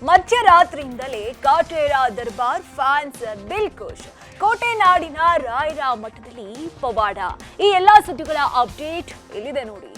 ಮಧ್ಯರಾತ್ರಿಯಿಂದಲೇ ಕಾಟೇರ ದರ್ಬಾರ್ fans Dilkhush. ಕೋಟೆ ನಾಡಿನ ರಾಯರ ಮಠದಲ್ಲಿ ಪವಾಡ. ಈ ಎಲ್ಲಾ ಸುದ್ದಿಗಳ ಅಪ್ಡೇಟ್ ಇಲ್ಲಿದೆ ನೋಡಿ.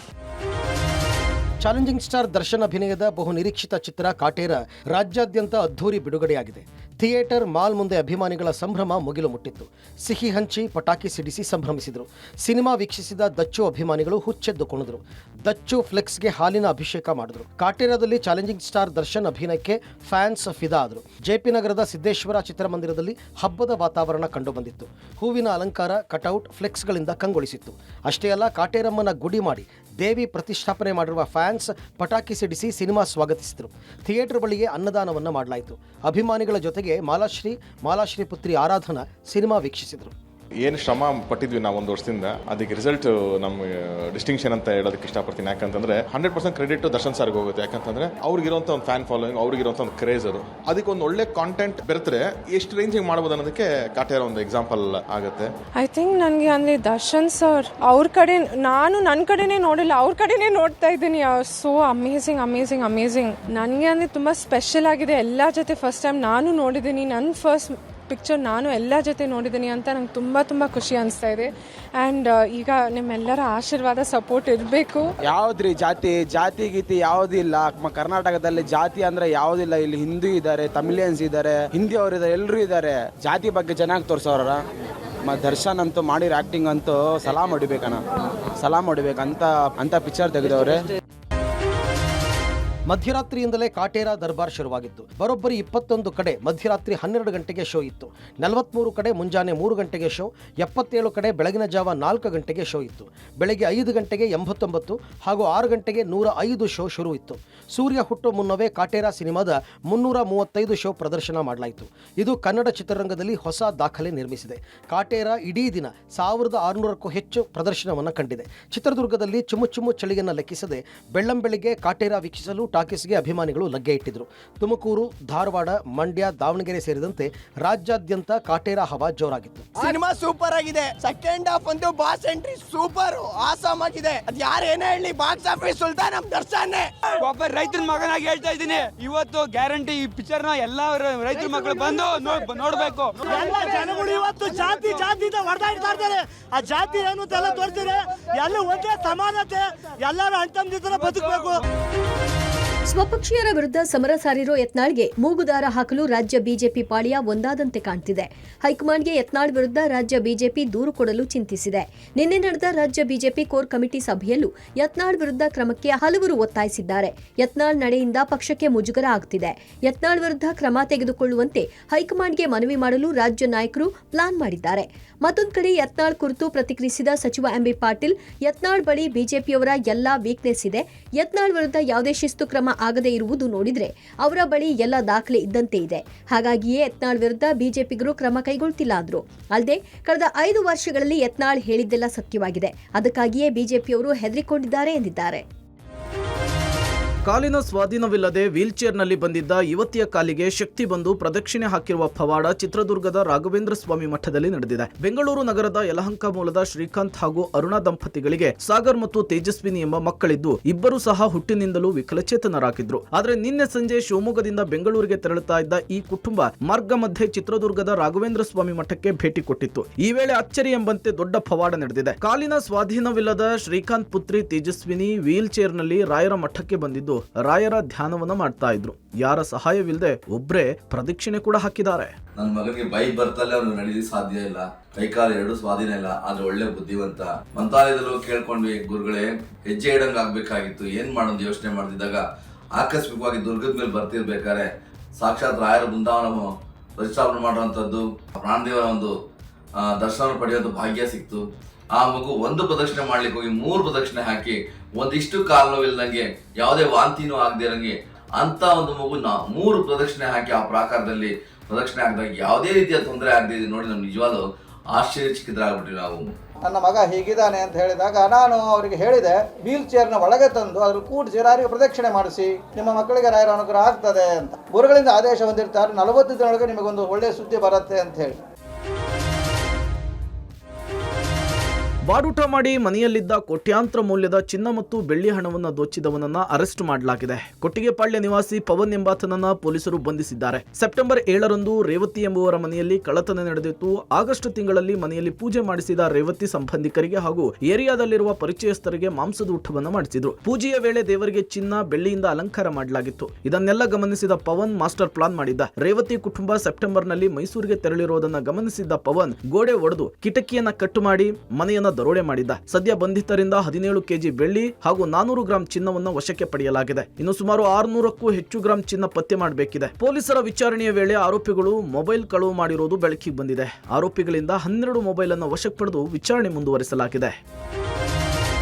ಚಾಲೆಂಜಿಂಗ್ ಸ್ಟಾರ್ ದರ್ಶನ್ ಅಭಿನಯದ ಬಹು ನಿರೀಕ್ಷಿತ ಚಿತ್ರ ಕಾಟೇರ ರಾಜ್ಯಾದ್ಯಂತ ಅದ್ಧೂರಿ ಬಿಡುಗಡೆಯಾಗಿದೆ. ಥಿಯೇಟರ್, ಮಾಲ್ ಮುಂದೆ ಅಭಿಮಾನಿಗಳ ಸಂಭ್ರಮ ಮುಗಿಲು ಮುಟ್ಟಿತ್ತು. ಸಿಹಿ ಹಂಚಿ, ಪಟಾಕಿ ಸಿಡಿಸಿ ಸಂಭ್ರಮಿಸಿದರು. ಸಿನಿಮಾ ವೀಕ್ಷಿಸಿದ ದಚ್ಚು ಅಭಿಮಾನಿಗಳು ಹುಚ್ಚೆದ್ದು ಕುಣಿದ್ರು. ದಚ್ಚು ಫ್ಲೆಕ್ಸ್ಗೆ ಹಾಲಿನ ಅಭಿಷೇಕ ಮಾಡಿದ್ರು. ಕಾಟೇರದಲ್ಲಿ ಚಾಲೆಂಜಿಂಗ್ ಸ್ಟಾರ್ ದರ್ಶನ್ ಅಭಿನಯಕ್ಕೆ ಫ್ಯಾನ್ಸ್ ಫಿದಾ ಆದರು. ಜೆಪಿ ನಗರದ ಸಿದ್ದೇಶ್ವರ ಚಿತ್ರಮಂದಿರದಲ್ಲಿ ಹಬ್ಬದ ವಾತಾವರಣ ಕಂಡುಬಂದಿತ್ತು. ಹೂವಿನ ಅಲಂಕಾರ, ಕಟೌಟ್, ಫ್ಲೆಕ್ಸ್ಗಳಿಂದ ಕಂಗೊಳಿಸಿತ್ತು. ಅಷ್ಟೇ ಅಲ್ಲ, ಕಾಟೇರಮ್ಮನ ಗುಡಿ ಮಾಡಿ ದೇವಿ ಪ್ರತಿಷ್ಠಾಪನೆ ಮಾಡಿರುವ ಫ್ಯಾನ್ಸ್ ಪಟಾಕಿ ಸಿಡಿಸಿ ಸಿನಿಮಾ ಸ್ವಾಗತಿಸಿದರು. ಥಿಯೇಟರ್ ಬಳಿಗೆ ಅನ್ನದಾನವನ್ನು ಮಾಡಲಾಯಿತು. ಅಭಿಮಾನಿಗಳ ಜೊತೆಗೆ ಮಾಲಾಶ್ರೀ ಪುತ್ರಿ ಆರಾಧನಾ ಸಿನಿಮಾ ವೀಕ್ಷಿಸಿದರು. ಏನು ಶ್ರಮ ಪಟ್ಟಿದ್ವಿ ನಾವು ಒಂದು ವರ್ಷದಿಂದ, ಅದಕ್ಕೆ ರಿಸಲ್ಟ್ ನಮ್ಮ ಡಿಸ್ಟಿಂಕ್ಷನ್ ಅಂತ ಹೇಳೋದಕ್ಕೆ ಇಷ್ಟಪಡ್ತೀನಿ. ಯಾಕಂತಂದ್ರೆ 100% ಕ್ರೆಡಿಟ್ ದರ್ಶನ್ ಸರ್ಗೆ ಹೋಗುತ್ತೆ. ಯಾಕಂತಂದ್ರೆ ಅವ್ರಿಗಿರುವಂಥ ಒಂದು ಫ್ಯಾನ್ ಫಾಲೋಯಿಂಗ್, ಅವ್ರಿಗಿರುವಂಥ ಒಂದು ಕ್ರೇಜ್ ಅದು. ಅದಕ್ಕೆ ಒಂದು ಒಳ್ಳೆ ಕಾಂಟೆಂಟ್ ಬೆರೆತರೆ ಎಷ್ಟು ರೇಂಜಿಂಗ್ ಮಾಡ್ಬೋದು ಅನ್ನೋದಕ್ಕೆ ಕಾಟೇರ ಒಂದು ಎಕ್ಸಾಂಪಲ್ ಆಗುತ್ತೆ. ಐ ಥಿಂಕ್ ನನಗೆ ಅಂದರೆ ದರ್ಶನ್ ಸರ್ ಅವ್ರ ಕಡೆ, ನಾನು ನನ್ನ ಕಡೆನೇ ನೋಡಿಲ್ಲ, ಅವ್ರ ಕಡೆನೇ ನೋಡ್ತಾ ಇದ್ದೀನಿ. So amazing. ನನಗೆ ಅಂದರೆ ತುಂಬ ಸ್ಪೆಷಲ್ ಆಗಿದೆ. ಎಲ್ಲ ಜೊತೆ ಫಸ್ಟ್ ಟೈಮ್ ನಾನು ನೋಡಿದ್ದೀನಿ. ನನ್ನ ಫಸ್ಟ್ ಪಿಕ್ಚರ್ ನಾನು ಎಲ್ಲ ಜೊತೆ ನೋಡಿದ್ದೀನಿ ಅಂತ ನಂಗೆ ತುಂಬ ಖುಷಿ ಅನಿಸ್ತಾ ಇದೆ. ಆ್ಯಂಡ್ ಈಗ ನಿಮ್ಮೆಲ್ಲರ ಆಶೀರ್ವಾದ, ಸಪೋರ್ಟ್ ಇರಬೇಕು. ಯಾವುದ್ರಿ ಜಾತಿ ಗೀತಿ ಯಾವುದೂ ಇಲ್ಲ. ಕರ್ನಾಟಕದಲ್ಲಿ ಜಾತಿ ಅಂದರೆ ಯಾವುದಿಲ್ಲ. ಇಲ್ಲಿ ಹಿಂದೂ ಇದ್ದಾರೆ, ತಮಿಳಿಯನ್ಸ್ ಇದ್ದಾರೆ, ಹಿಂದಿ ಅವರು ಇದ್ದಾರೆ, ಎಲ್ಲರೂ ಇದ್ದಾರೆ. ಜಾತಿ ಬಗ್ಗೆ ಚೆನ್ನಾಗಿ ತೋರಿಸೋರ. ದರ್ಶನ್ ಅಂತೂ ಮಾಡಿರೋ ಆ್ಯಕ್ಟಿಂಗ್ ಅಂತೂ ಸಲಾಮ್ ಹೊಡಿಬೇಕಂತ ಪಿಕ್ಚರ್ ತೆಗೆದವ್ರೆ. ಮಧ್ಯರಾತ್ರಿಯಿಂದಲೇ ಕಾಟೇರ ದರ್ಬಾರ್ ಶುರುವಾಗಿತ್ತು. ಬರೋಬ್ಬರಿ 21 ಕಡೆ ಮಧ್ಯರಾತ್ರಿ 12 ಗಂಟೆಗೆ ಶೋ ಇತ್ತು. 43 ಕಡೆ ಮುಂಜಾನೆ 3 ಗಂಟೆಗೆ ಶೋ, 77 ಕಡೆ ಬೆಳಗಿನ ಜಾವ 4 ಗಂಟೆಗೆ ಶೋ ಇತ್ತು. ಬೆಳಗ್ಗೆ 5 ಗಂಟೆಗೆ 89 ಹಾಗೂ 6 ಗಂಟೆಗೆ 105 ಶೋ ಶುರು ಇತ್ತು. ಸೂರ್ಯ ಹುಟ್ಟೋ ಮುನ್ನವೇ ಕಾಟೇರ ಸಿನಿಮಾದ 335 ಶೋ ಪ್ರದರ್ಶನ ಮಾಡಲಾಯಿತು. ಇದು ಕನ್ನಡ ಚಿತ್ರರಂಗದಲ್ಲಿ ಹೊಸ ದಾಖಲೆ ನಿರ್ಮಿಸಿದೆ. ಕಾಟೇರ ಇಡೀ ದಿನ 1600ಕ್ಕೂ ಹೆಚ್ಚು ಪ್ರದರ್ಶನವನ್ನು ಕಂಡಿದೆ. ಚಿತ್ರದುರ್ಗದಲ್ಲಿ ಚುಮ್ಮು ಚಳಿಯನ್ನು ಲೆಕ್ಕಿಸದೆ ಬೆಳ್ಳಂಬೆಳಿಗ್ಗೆ ಕಾಟೇರ ವೀಕ್ಷಿಸಲು ಟಾಕೀಸ್ಗೆ ಅಭಿಮಾನಿಗಳು ಲಗ್ಗೆ ಇಟ್ಟಿದ್ರು. ತುಮಕೂರು, ಧಾರವಾಡ, ಮಂಡ್ಯ, ದಾವಣಗೆರೆ ಸೇರಿದಂತೆ ರಾಜ್ಯಾದ್ಯಂತ ಕಾಟೇರ ಹವಾ ಜೋರಾಗಿತ್ತು. ಸಿನಿಮಾ ಸೂಪರ್ ಆಗಿದೆ. ಸೆಕೆಂಡ್ ಹಾಫ್ ಒಂದು ಬಾಸ್ ಎಂಟ್ರಿ ಸೂಪರ್ ಆಸಮ್ ಆಗಿದೆ. ಅದು ಯಾರು ಏನೇ ಹೇಳಿ, ಬಾಕ್ಸ್ ಆಫೀಸ್ ಸುಲ್ತಾನ್ ನಮ್ ದರ್ಶನ್. ಒಬ್ಬ ರೈತರ ಮಗನಾಗಿ ಹೇಳ್ತಾ ಇದ್ದೀನಿ, ಇವತ್ತು ಗ್ಯಾರಂಟಿ ಈ ಪಿಕ್ಚರ್ ನ ಎಲ್ಲಾ ರೈತರ ಮಕ್ಕಳು ಬಂದು ನೋಡ್ಬೇಕು. ಎಲ್ಲ ಜನಗಳು ಇವತ್ತು ಜಾತಿ ಹೊಡೆದಾಡ್ತಾ ಇರ್ತಾರೆ. ಆ ಜಾತಿ ಏನು ಅಂತ ಎಲ್ಲ ತೋರಿಸಿದ್ರೆ ಎಲ್ಲ ಒಂದೇ ಸಮಾನತೆ, ಎಲ್ಲರೂ ಅಣ್ತಂದಿದ್ರೆ ಬದುಕಬೇಕು. ಸ್ವಪಕ್ಷೀಯರ ವಿರುದ್ಧ ಸಮರ ಸಾರಿರೋ ಯತ್ನಾಳ್ಗೆ ಮೂಗುದಾರ ಹಾಕಲು ರಾಜ್ಯ ಬಿಜೆಪಿ ಪಾಳ್ಯ ಒಂದಾದಂತೆ ಕಾಣ್ತಿದೆ. ಹೈಕಮಾಂಡ್ಗೆ ಯತ್ನಾಳ್ ವಿರುದ್ಧ ರಾಜ್ಯ ಬಿಜೆಪಿ ದೂರು ಕೊಡಲು ಚಿಂತಿಸಿದೆ. ನಿನ್ನೆ ನಡೆದ ರಾಜ್ಯ ಬಿಜೆಪಿ ಕೋರ್ ಕಮಿಟಿ ಸಭೆಯಲ್ಲೂ ಯತ್ನಾಳ್ ವಿರುದ್ಧ ಕ್ರಮಕ್ಕೆ ಹಲವರು ಒತ್ತಾಯಿಸಿದ್ದಾರೆ. ಯತ್ನಾಳ್ ನಡೆಯಿಂದ ಪಕ್ಷಕ್ಕೆ ಮುಜುಗರ ಆಗ್ತಿದೆ. ಯತ್ನಾಳ್ ವಿರುದ್ಧ ಕ್ರಮ ತೆಗೆದುಕೊಳ್ಳುವಂತೆ ಹೈಕಮಾಂಡ್ಗೆ ಮನವಿ ಮಾಡಲು ರಾಜ್ಯ ನಾಯಕರು ಪ್ಲಾನ್ ಮಾಡಿದ್ದಾರೆ. ಮತ್ತೊಂದು ಕಡೆ ಯತ್ನಾಳ್ ಕುರಿತು ಪ್ರತಿಕ್ರಿಯಿಸಿದ ಸಚಿವ ಎಂಬಿ ಪಾಟೀಲ್, ಯತ್ನಾಳ್ ಬಳಿ ಬಿಜೆಪಿಯವರ ಎಲ್ಲಾ ವೀಕ್ನೆಸ್ ಇದೆ. ಯತ್ನಾಳ್ ವಿರುದ್ಧ ಯಾವುದೇ ಶಿಸ್ತು ಕ್ರಮ ಆಗದೇ ಇರುವುದು ನೋಡಿದ್ರೆ ಅವರ ಬಳಿ ಎಲ್ಲ ದಾಖಲೆ ಇದ್ದಂತೆ ಇದೆ. ಹಾಗಾಗಿಯೇ ಯತ್ನಾಳ್ ವಿರುದ್ಧ ಬಿಜೆಪಿಗರು ಕ್ರಮ ಕೈಗೊಳ್ತಿಲ್ಲ ಅಂದ್ರು. ಅಲ್ಲದೆ ಕಳೆದ 5 ವರ್ಷಗಳಲ್ಲಿ ಯತ್ನಾಳ್ ಹೇಳಿದ್ದೆಲ್ಲ ಸತ್ಯವಾಗಿದೆ. ಅದಕ್ಕಾಗಿಯೇ ಬಿಜೆಪಿಯವರು ಹೆದರಿಕೊಂಡಿದ್ದಾರೆ ಎಂದಿದ್ದಾರೆ. ಕಾಲಿನ ಸ್ವಾಧೀನವಿಲ್ಲದೆ ವೀಲ್ಚೇರ್ನಲ್ಲಿ ಬಂದಿದ್ದ ಯುವತಿಯ ಕಾಲಿಗೆ ಶಕ್ತಿ ಬಂದು ಪ್ರದಕ್ಷಿಣೆ ಹಾಕಿರುವ ಪವಾಡ ಚಿತ್ರದುರ್ಗದ ರಾಘವೇಂದ್ರ ಸ್ವಾಮಿ ಮಠದಲ್ಲಿ ನಡೆದಿದೆ. ಬೆಂಗಳೂರು ನಗರದ ಯಲಹಂಕ ಮೂಲದ ಶ್ರೀಕಾಂತ್ ಹಾಗೂ ಅರುಣಾ ದಂಪತಿಗಳಿಗೆ ಸಾಗರ್ ಮತ್ತು ತೇಜಸ್ವಿನಿ ಎಂಬ ಮಕ್ಕಳಿದ್ದು, ಇಬ್ಬರು ಸಹ ಹುಟ್ಟಿನಿಂದಲೂ ವಿಕಲಚೇತನರಾಗಿದ್ರು. ಆದರೆ ನಿನ್ನೆ ಸಂಜೆ ಶಿವಮೊಗ್ಗದಿಂದ ಬೆಂಗಳೂರಿಗೆ ತೆರಳುತ್ತಾ ಇದ್ದ ಈ ಕುಟುಂಬ ಮಾರ್ಗ ಮಧ್ಯೆ ಚಿತ್ರದುರ್ಗದ ರಾಘವೇಂದ್ರ ಸ್ವಾಮಿ ಮಠಕ್ಕೆ ಭೇಟಿ ಕೊಟ್ಟಿತ್ತು. ಈ ವೇಳೆ ಅಚ್ಚರಿ ಎಂಬಂತೆ ದೊಡ್ಡ ಪವಾಡ ನಡೆದಿದೆ. ಕಾಲಿನ ಸ್ವಾಧೀನವಿಲ್ಲದ ಶ್ರೀಕಾಂತ್ ಪುತ್ರಿ ತೇಜಸ್ವಿನಿ ವೀಲ್ ಚೇರ್ನಲ್ಲಿ ರಾಯರ ಮಠಕ್ಕೆ ಬಂದಿದ್ದು ರಾಯರ ಧ್ಯಾನವನ್ನ ಮಾಡ್ತಾ ಇದ್ರು. ಯಾರ ಸಹಾಯವಿಲ್ಲದೆ ಒಬ್ರೇ ಪ್ರದಕ್ಷಿಣೆ ಕೂಡ ಹಾಕಿದ್ದಾರೆ. ನನ್ನ ಮಗನಿಗೆ ಬೈಕ್ ಬರ್ತಲ್ಲೇ ಅವ್ನು ನಡೀಲಿಕ್ಕೆ ಸಾಧ್ಯ ಇಲ್ಲ, ಕೈಕಾಲು ಎರಡು ಸ್ವಾಧೀನ ಇಲ್ಲ, ಆದ್ರೆ ಒಳ್ಳೆ ಬುದ್ಧಿವಂತ. ಮಂತ್ರಾಲಯದಲ್ಲೂ ಕೇಳ್ಕೊಂಡ್ವಿ, ಗುರುಗಳೇ ಹೆಜ್ಜೆ ಇಡಂಗ್ ಆಗ್ಬೇಕಾಗಿತ್ತು, ಏನ್ ಮಾಡೋದು ಯೋಚನೆ ಮಾಡ್ತಿದ್ದಾಗ ಆಕಸ್ಮಿಕವಾಗಿ ದುರ್ಗದ ಮೇಲೆ ಬರ್ತಿರ್ಬೇಕಾದ್ರೆ ಸಾಕ್ಷಾತ್ ರಾಯರ ಬೃಂದಾವನ ಪ್ರತಿಷ್ಠಾಪನೆ ಮಾಡುವಂತದ್ದು, ಪ್ರಾಣದೇವರ ಒಂದು ದರ್ಶನ ಪಡೆಯುವಂತ ಭಾಗ್ಯ ಸಿಕ್ತು. ಆ ಮಗು ಒಂದು ಪ್ರದಕ್ಷಿಣೆ ಮಾಡ್ಲಿಕ್ಕೆ ಹೋಗಿ 3 ಪ್ರದಕ್ಷಿಣೆ ಹಾಕಿ ಒಂದಿಷ್ಟು ಕಾಲು ನೋವಿಲ್ದಂಗೆ, ಯಾವುದೇ ವಾಂತಿನೂ ಆಗದಿರಂಗೆ ಅಂತ ಒಂದು ಮಗು 3 ಪ್ರದಕ್ಷಿಣೆ ಹಾಕಿ ಆ ಪ್ರಾಕಾರದಲ್ಲಿ ಪ್ರದಕ್ಷಿಣೆ ಹಾಕಿದಾಗ ಯಾವುದೇ ರೀತಿಯ ತೊಂದರೆ ಆಗದೆ ನೋಡಿ ನಮ್ಗೆ ನಿಜವಾದ ಆಶ್ಚರ್ಯಚಕಿತರಾಗ್ಬಿಟ್ವಿ ನಾವು. ನನ್ನ ಮಗ ಹೀಗಿದ್ದಾನೆ ಅಂತ ಹೇಳಿದಾಗ ನಾನು ಅವರಿಗೆ ಹೇಳಿದೆ, ವೀಲ್ ಚೇರ್ನ ಒಳಗೆ ತಂದು ಅದ್ರ ಕೂಡಿಸಿ ರಾಯರಿಗೆ ಪ್ರದಕ್ಷಿಣೆ ಮಾಡಿಸಿ, ನಿಮ್ಮ ಮಕ್ಕಳಿಗೆ ರಾಯರ ಅನುಗ್ರಹ ಆಗ್ತದೆ ಅಂತ ಗುರುಗಳಿಂದ ಆದೇಶ ಹೊಂದಿರ್ತಾರೆ. 40 ದಿನದೊಳಗೆ ನಿಮಗೊಂದು ಒಳ್ಳೆಯ ಸುದ್ದಿ ಬರುತ್ತೆ ಅಂತ ಹೇಳಿ. ಬಾಡೂಟ ಮಾಡಿ ಮನೆಯಲ್ಲಿದ್ದ ಕೋಟ್ಯಾಂತರ ಮೌಲ್ಯದ ಚಿನ್ನ ಮತ್ತು ಬೆಳ್ಳಿ ಹಣವನ್ನು ದೋಚಿದವನನ್ನ ಅರೆಸ್ಟ್ ಮಾಡಲಾಗಿದೆ. ಕೊಟ್ಟಿಗೆಪಾಳ್ಯ ನಿವಾಸಿ ಪವನ್ ಎಂಬಾತನನ್ನ ಪೊಲೀಸರು ಬಂಧಿಸಿದ್ದಾರೆ. ಸೆಪ್ಟೆಂಬರ್ 7ರಂದು ರೇವತಿ ಎಂಬುವರ ಮನೆಯಲ್ಲಿ ಕಳ್ಳತನ ನಡೆದಿತ್ತು. ಆಗಸ್ಟ್ ತಿಂಗಳಲ್ಲಿ ಮನೆಯಲ್ಲಿ ಪೂಜೆ ಮಾಡಿಸಿದ ರೇವತಿ ಸಂಬಂಧಿಕರಿಗೆ ಹಾಗೂ ಏರಿಯಾದಲ್ಲಿರುವ ಪರಿಚಯಸ್ಥರಿಗೆ ಮಾಂಸದ ಊಟವನ್ನು ಮಾಡಿಸಿದ್ರು. ಪೂಜೆಯ ವೇಳೆ ದೇವರಿಗೆ ಚಿನ್ನ ಬೆಳ್ಳಿಯಿಂದ ಅಲಂಕಾರ ಮಾಡಲಾಗಿತ್ತು. ಇದನ್ನೆಲ್ಲ ಗಮನಿಸಿದ ಪವನ್ ಮಾಸ್ಟರ್ ಪ್ಲಾನ್ ಮಾಡಿದ್ದ. ರೇವತಿ ಕುಟುಂಬ ಸೆಪ್ಟೆಂಬರ್ನಲ್ಲಿ ಮೈಸೂರಿಗೆ ತೆರಳಿರುವುದನ್ನು ಗಮನಿಸಿದ್ದ ಪವನ್ ಗೋಡೆ ಒಡೆದು ಕಿಟಕಿಯನ್ನ ಕಟ್ಟು ಮಾಡಿ ಮನೆಯನ್ನ ದರೋಡೆ ಮಾಡಿದ್ದ. ಸದ್ಯ ಬಂಧಿತರಿಂದ 17 ಕೆಜಿ ಬೆಳ್ಳಿ ಹಾಗೂ 400 ಗ್ರಾಂ ಚಿನ್ನವನ್ನು ವಶಕ್ಕೆ ಪಡೆಯಲಾಗಿದೆ. ಇನ್ನು ಸುಮಾರು 600ಕ್ಕೂ ಹೆಚ್ಚು ಗ್ರಾಂ ಚಿನ್ನ ಪತ್ತೆ ಮಾಡಬೇಕಿದೆ. ಪೊಲೀಸರ ವಿಚಾರಣೆಯ ವೇಳೆ ಆರೋಪಿಗಳು ಮೊಬೈಲ್ ಕಳವು ಮಾಡಿರುವುದು ಬೆಳಕಿಗೆ ಬಂದಿದೆ. ಆರೋಪಿಗಳಿಂದ 12 ಮೊಬೈಲ್ ಅನ್ನು ವಶಕ್ಕೆ ಪಡೆದು ವಿಚಾರಣೆ ಮುಂದುವರಿಸಲಾಗಿದೆ.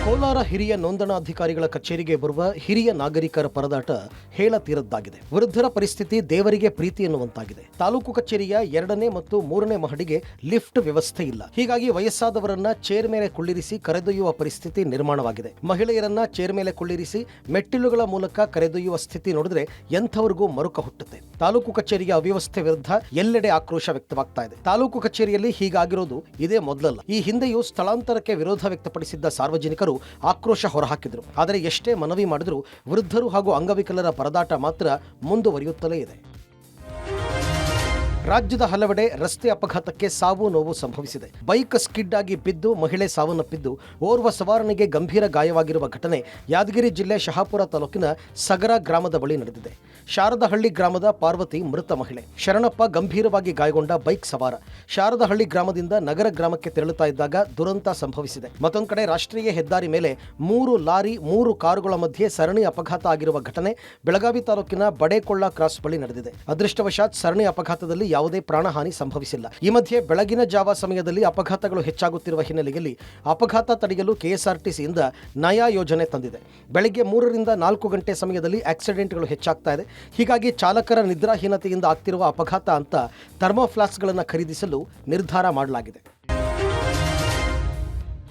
ಕೋಲಾರ ಹಿರಿಯ ನೋಂದಣಾಧಿಕಾರಿಗಳ ಕಚೇರಿಗೆ ಬರುವ ಹಿರಿಯ ನಾಗರಿಕರ ಪರದಾಟ ಹೇಳತೀರದ್ದಾಗಿದೆ. ವೃದ್ಧರ ಪರಿಸ್ಥಿತಿ ದೇವರಿಗೆ ಪ್ರೀತಿ ಎನ್ನುವಂತಾಗಿದೆ. ತಾಲೂಕು ಕಚೇರಿಯ 2ನೇ ಮತ್ತು 3ನೇ ಮಹಡಿಗೆ ಲಿಫ್ಟ್ ವ್ಯವಸ್ಥೆ ಇಲ್ಲ. ಹೀಗಾಗಿ ವಯಸ್ಸಾದವರನ್ನ ಚೇರ್ ಮೇಲೆ ಕುಳ್ಳಿರಿಸಿ ಕರೆದೊಯ್ಯುವ ಪರಿಸ್ಥಿತಿ ನಿರ್ಮಾಣವಾಗಿದೆ. ಮಹಿಳೆಯರನ್ನ ಚೇರ್ ಮೇಲೆ ಕುಳ್ಳಿರಿಸಿ ಮೆಟ್ಟಿಲುಗಳ ಮೂಲಕ ಕರೆದೊಯ್ಯುವ ಸ್ಥಿತಿ ನೋಡಿದ್ರೆ ಎಂಥವರಿಗೂ ಮರುಕ ಹುಟ್ಟುತ್ತೆ. ತಾಲೂಕು ಕಚೇರಿಯ ಅವ್ಯವಸ್ಥೆ ವಿರುದ್ಧ ಎಲ್ಲೆಡೆ ಆಕ್ರೋಶ ವ್ಯಕ್ತವಾಗ್ತಾ ಇದೆ. ತಾಲೂಕು ಕಚೇರಿಯಲ್ಲಿ ಹೀಗಾಗಿರೋದು ಇದೇ ಮೊದಲಲ್ಲ. ಈ ಹಿಂದೆಯೂ ಸ್ಥಳಾಂತರಕ್ಕೆ ವಿರೋಧ ವ್ಯಕ್ತಪಡಿಸಿದ್ದ ಸಾರ್ವಜನಿಕರು ಆಕ್ರೋಶ ಹೊರಹಾಕಿದ್ರು. ಆದರೆ ಎಷ್ಟೇ ಮನವಿ ಮಾಡಿದರೂ ವೃದ್ಧರು ಹಾಗೂ ಅಂಗವಿಕಲರ ಪರದಾಟ ಮಾತ್ರ ಮುಂದುವರಿಯುತ್ತಲೇ ಇದೆ. ರಾಜ್ಯದ ಹಲವೆಡೆ ರಸ್ತೆ ಅಪಘಾತಕ್ಕೆ ಸಾವು ನೋವು ಸಂಭವಿಸಿದೆ. ಬೈಕ್ ಸ್ಕಿಡ್ ಆಗಿ ಬಿದ್ದು ಮಹಿಳೆ ಸಾವನ್ನಪ್ಪಿದ್ದು, ಓರ್ವ ಸವಾರನಿಗೆ ಗಂಭೀರ ಗಾಯವಾಗಿರುವ ಘಟನೆ ಯಾದಗಿರಿ ಜಿಲ್ಲೆ ಶಹಾಪುರ ತಾಲೂಕಿನ ಸಗರ ಗ್ರಾಮದ ಬಳಿ ನಡೆದಿದೆ. ಶಾರದಹಳ್ಳಿ ಗ್ರಾಮದ ಪಾರ್ವತಿ ಮೃತ ಮಹಿಳೆ. ಶರಣಪ್ಪ ಗಂಭೀರವಾಗಿ ಗಾಯಗೊಂಡ ಬೈಕ್ ಸವಾರ. ಶಾರದಹಳ್ಳಿ ಗ್ರಾಮದಿಂದ ನಗರ ಗ್ರಾಮಕ್ಕೆ ತೆರಳುತ್ತಾ ಇದ್ದಾಗ ದುರಂತ ಸಂಭವಿಸಿದೆ. ಮತ್ತೊಂದು ಕಡೆ ರಾಷ್ಟ್ರೀಯ ಹೆದ್ದಾರಿ ಮೇಲೆ 3 ಲಾರಿ 3 ಕಾರುಗಳ ಮಧ್ಯೆ ಸರಣಿ ಅಪಘಾತ ಆಗಿರುವ ಘಟನೆ ಬೆಳಗಾವಿ ತಾಲೂಕಿನ ಬಡೇಕೊಳ್ಳ ಕ್ರಾಸ್ ಬಳಿ ನಡೆದಿದೆ. ಅದೃಷ್ಟವಶಾತ್ ಸರಣಿ ಅಪಘಾತದಲ್ಲಿ ಯಾವುದೇ ಪ್ರಾಣಹಾನಿ ಸಂಭವಿಸಿಲ್ಲ. ಈ ಮಧ್ಯೆ ಬೆಳಗಿನ ಜಾವ ಸಮಯದಲ್ಲಿ ಅಪಘಾತಗಳು ಹೆಚ್ಚಾಗುತ್ತಿರುವ ಹಿನ್ನೆಲೆಯಲ್ಲಿ ಅಪಘಾತ ತಡೆಯಲು ಕೆಎಸ್ಆರ್ಟಿಸಿಯಿಂದ ನಯಾ ಯೋಜನೆ ತಂದಿದೆ. ಬೆಳಗ್ಗೆ 3 ರಿಂದ 4 ಗಂಟೆ ಸಮಯದಲ್ಲಿ ಆಕ್ಸಿಡೆಂಟ್ಗಳು ಹೆಚ್ಚಾಗ್ತಾ ಇದೆ. ಹೀಗಾಗಿ ಚಾಲಕರ ನಿದ್ರಾಹೀನತೆಯಿಂದ ಆಗ್ತಿರುವ ಅಪಘಾತ ಅಂತ ಥರ್ಮೋಫ್ಲಾಸ್ಕ್ಗಳನ್ನು ಖರೀದಿಸಲು ನಿರ್ಧಾರ ಮಾಡಲಾಗಿದೆ.